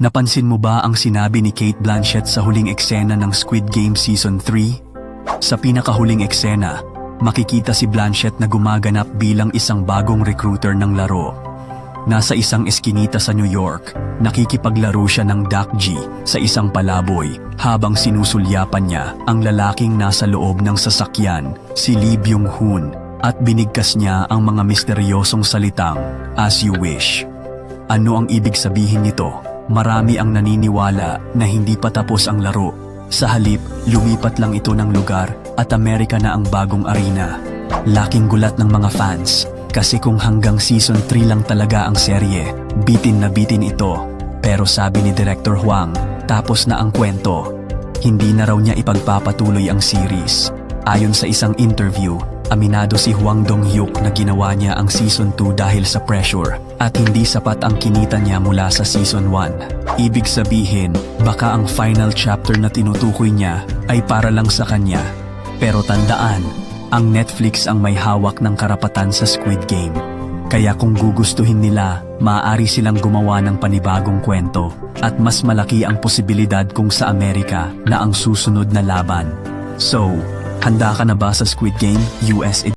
Napansin mo ba ang sinabi ni Cate Blanchett sa huling eksena ng Squid Game Season 3? Sa pinakahuling eksena, makikita si Blanchett na gumaganap bilang isang bagong recruiter ng laro. Nasa isang eskinita sa New York, nakikipaglaro siya ng Duck G sa isang palaboy habang sinusulyapan niya ang lalaking nasa loob ng sasakyan, si Lee Byung-hun, at binigkas niya ang mga misteryosong salitang, "As you wish." Ano ang ibig sabihin nito? Marami ang naniniwala na hindi pa tapos ang laro. Sa halip, lumipat lang ito ng lugar at Amerika na ang bagong arena. Laking gulat ng mga fans kasi kung hanggang Season 3 lang talaga ang serye, bitin na bitin ito. Pero sabi ni Director Hwang, tapos na ang kwento. Hindi na raw niya ipagpapatuloy ang series. Ayon sa isang interview, aminado si Hwang Dong-hyuk na ginawa niya ang Season 2 dahil sa pressure at hindi sapat ang kinita niya mula sa Season 1. Ibig sabihin, baka ang final chapter na tinutukoy niya ay para lang sa kanya. Pero tandaan, ang Netflix ang may hawak ng karapatan sa Squid Game. Kaya kung gugustuhin nila, maaari silang gumawa ng panibagong kwento at mas malaki ang posibilidad kung sa Amerika na ang susunod na laban. So, handa ka na ba sa Squid Game US